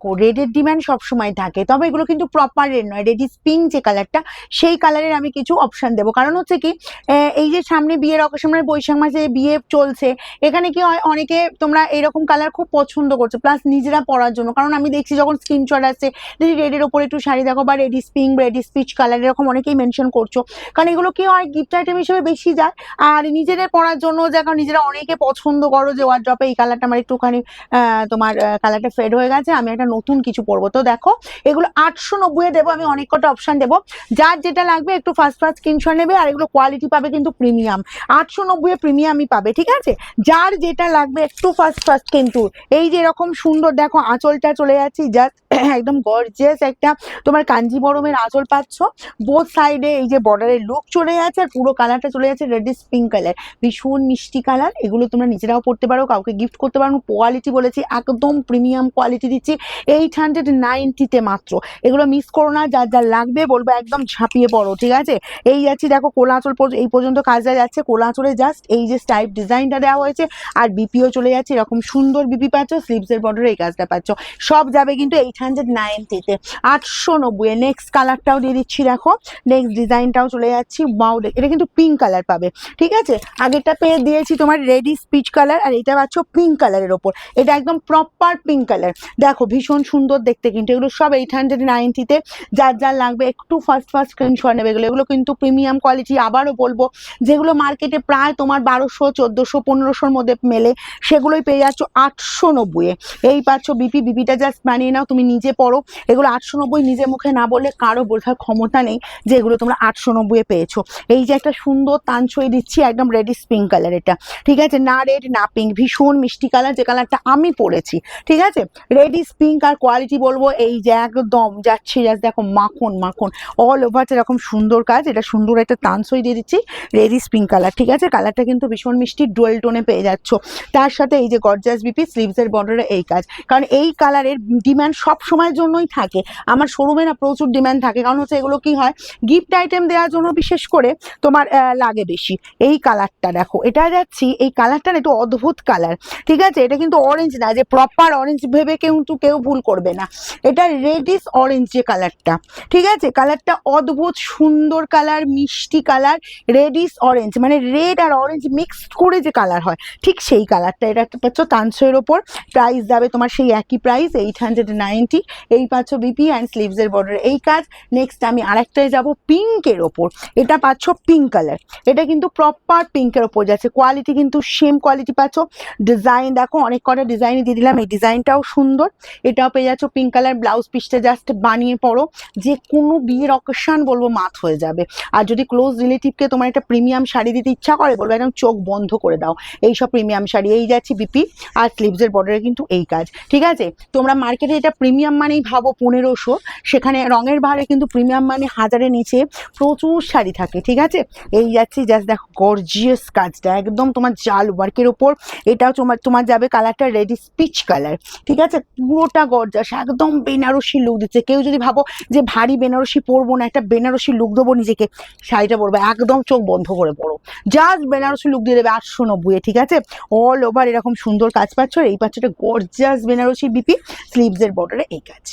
দেখো রেডের ডিমান্ড সবসময় থাকে, তবে এগুলো কিন্তু প্রপার রেড নয়, রেডিস পিঙ্ক যে কালারটা সেই কালারের আমি কিছু অপশন দেবো। কারণ হচ্ছে কি এই যে সামনে বিয়ের অকেশন, মানে বৈশাখ মাসে বিয়ে চলছে, এখানে কি হয় অনেকে তোমরা এরকম কালার খুব পছন্দ করছো, প্লাস নিজেরা পরার জন্য। কারণ আমি দেখছি যখন স্ক্রিনশট আসছে যদি রেডের ওপরে একটু শাড়ি দেখো বা reddish pink, reddish peach colour এরকম অনেকেই মেনশন করছো, কারণ এগুলো কি হয় গিফট আইটেম হিসেবে বেশি যায়। আর নিজেদের পরার জন্য যখন নিজেরা অনেকে পছন্দ করো যে ওয়ার্ড্রপে এই কালারটা আমার একটুখানি তোমার কালারটা ফেড হয়ে গেছে, আমি একটা নতুন কিছু পরবো। তো দেখো এগুলো 890 এ দেবো আমি, অনেক কটা অপশন দেবো, যার যেটা লাগবে একটু ফার্স্ট স্ক্রিনশট নেবে। আর এগুলো কোয়ালিটি পাবে কিন্তু প্রিমিয়াম, 890 এ প্রিমিয়ামই পাবে, ঠিক আছে। যার যেটা লাগবে একটু ফার্স্ট কিন্তু এই যে এরকম সুন্দর দেখো আঁচলটা চলে যাচ্ছি, জাস্ট একদম গর্জিয়াস একটা তোমার কাঞ্জিবরমের আঁচল পাচ্ছ, বোথ সাইডে এই যে বর্ডারের লুক চলে যাচ্ছে, আর পুরো কালারটা চলে যাচ্ছে রেডিস পিঙ্ক কালার, ভীষণ মিষ্টি কালার। এগুলো তোমরা নিজেরাও পড়তে পারো, কাউকে গিফট করতে পারো। কোয়ালিটি বলেছি একদম প্রিমিয়াম কোয়ালিটি দিচ্ছি 890-তে মাত্র, এগুলো মিস করো না। যার যার লাগবে বলবো একদম ঝাঁপিয়ে পড়ো, ঠিক আছে। এই যাচ্ছি দেখো কোলা আঁচল এই পর্যন্ত কাজটা যাচ্ছে, কোলা আঁচলে জাস্ট এই যে স্টাইপ ডিজাইনটা দেওয়া হয়েছে, আর বিপিও চলে যাচ্ছে এরকম সুন্দর বিপি পাচ্ছ, স্লিভসের বর্ডারে এই কাজটা পাচ্ছ, সব যাবে কিন্তু 890-তে, 890। নেক্সট কালারটাও দিয়ে দিচ্ছি দেখো, নেক্সট ডিজাইনটাও চলে যাচ্ছি, বাউ এটা কিন্তু পিঙ্ক কালার পাবে, ঠিক আছে। আগেরটা পেয়ে দিয়েছি তোমার রেডিস পিচ কালার, আর এটা পাচ্ছ পিঙ্ক কালারের ওপর, এটা একদম প্রপার পিঙ্ক কালার, দেখো ভীষণ সুন্দর দেখতে কিন্তু। এগুলো সব 890-তে, যার যার লাগবে একটু ফার্স্ট স্ক্রিনশট নেবে। এগুলো কিন্তু প্রিমিয়াম কোয়ালিটি, আবারও বলবো যেগুলো মার্কেটে প্রায় তোমার 1200, 1400, 1500-র মধ্যে মেলে, সেগুলোই পেয়ে যাচ্ছ 890-এ। এই পাচ্ছ বিপিটা জাস্ট বানিয়ে নাও, তুমি নিজে পড়ো। এগুলো 890 নিজে মুখে না বললে কারো বোঝার ক্ষমতা নেই যে এগুলো তোমরা 890-এ পেয়েছো। এই যে একটা সুন্দর তানছই দিচ্ছি একদম রেডিস পিঙ্ক কালার, এটা ঠিক আছে, না রেড না পিঙ্ক, ভীষণ মিষ্টি কালার, যে কালারটা আমি পরেছি, ঠিক আছে, রেডিস পিঙ্ক। আর কোয়ালিটি বলবো এই যে একদম যাচ্ছে, জাস্ট দেখো মাখন মাখন অল ওভার এরকম সুন্দর কাজ। এটা সুন্দর একটা তানছই দিয়ে দিচ্ছি রেডিস পিঙ্ক কালার, ঠিক আছে। কালারটা কিন্তু ভীষণ মিষ্টি ডুয়েল টোনে পেয়ে যাচ্ছ, তার সাথে এই যে গর্জিয়াস বিপি স্লিভসের বর্ডারে এই কাজ। কারণ এই কালারের ডিমান্ড সব সময়ের জন্যই থাকে, আমার শোরুমে না প্রচুর ডিমান্ড থাকে। কারণ হচ্ছে এগুলো কি হয় গিফট আইটেম দেওয়ার জন্য বিশেষ করে তোমার লাগে বেশি। এই কালারটা দেখো, এটা যাচ্ছি এই কালারটা একটু অদ্ভুত কালার, ঠিক আছে। এটা কিন্তু অরেঞ্জ না, যে প্রপার অরেঞ্জ ভেবে কিন্তু কেউ ভুল করবে না, এটা রেডিস অরেঞ্জ যে কালারটা, ঠিক আছে। কালারটা অদ্ভুত সুন্দর কালার, মিষ্টি কালার, রেডিস অরেঞ্জ, মানে রেড আর অরেঞ্জ মিক্সড করে যে কালার হয়, ঠিক সেই কালারটা। এটা পাচ্ছ তানছয়ের ওপর, প্রাইস যাবে তোমার সেই একই প্রাইস 890। এই পাচ্ছ বিপি অ্যান্ড স্লিভসের বর্ডার এই কাজ। নেক্সট আমি আরেকটায় যাব পিঙ্কের ওপর, এটা পাচ্ছ পিঙ্ক কালার, এটা কিন্তু প্রপার পিঙ্কের ওপর যাচ্ছে, কোয়ালিটি কিন্তু সেম কোয়ালিটি পাচ্ছ। ডিজাইন দেখো অনেক কটা ডিজাইনই দিয়ে দিলাম, এই ডিজাইনটাও সুন্দর, এটাও পেয়ে যাচ্ছ পিঙ্ক কালার। ব্লাউজ পিসটা জাস্ট বানিয়ে পড়ো, যে কোনো বিয়ের অকেশন বলবো মাত হয়ে যাবে। আর যদি ক্লোজ রিলেটিভকে তোমার একটা প্রিমিয়াম শাড়ি দিতে ইচ্ছা করে, বলবো একদম চোখ বন্ধ করে দাও এইসব প্রিমিয়াম শাড়ি। এই যাচ্ছি বিপি আর স্লিভসের বর্ডারে কিন্তু এই কাজ, ঠিক আছে। তোমরা মার্কেটে এটা প্রিমিয়াম মানেই ভাবো 1500, সেখানে রঙের ভারে কিন্তু প্রিমিয়াম মানে 1000-এর নিচে প্রচুর শাড়ি থাকে, ঠিক আছে। এই যাচ্ছি জাস্ট দেখো গর্জিয়াস কাজটা একদম তোমার জাল ওয়ার্কের ওপর, এটাও তোমার যাবে কালারটা রেডিস পিচ কালার, ঠিক আছে। পুরোটা গর্জাস একদম বেনারসি লুক দিচ্ছে। কেউ যদি ভাবো যে ভারী বেনারসি পরবো না, একটা বেনারসি লুক দেবো নিজেকে, শাড়িটা পরবো একদম চোখ বন্ধ করে পড়ো, জাস্ট বেনারসি লুক দিয়ে দেবে 890-এ, ঠিক আছে। অল ওভার এরকম সুন্দর কাজ পাচ্ছ, আর এই পাচ্ছ এটা গর্জিয়াস বেনারসি বিপি স্লিভসের বর্ডারে এই কাজ।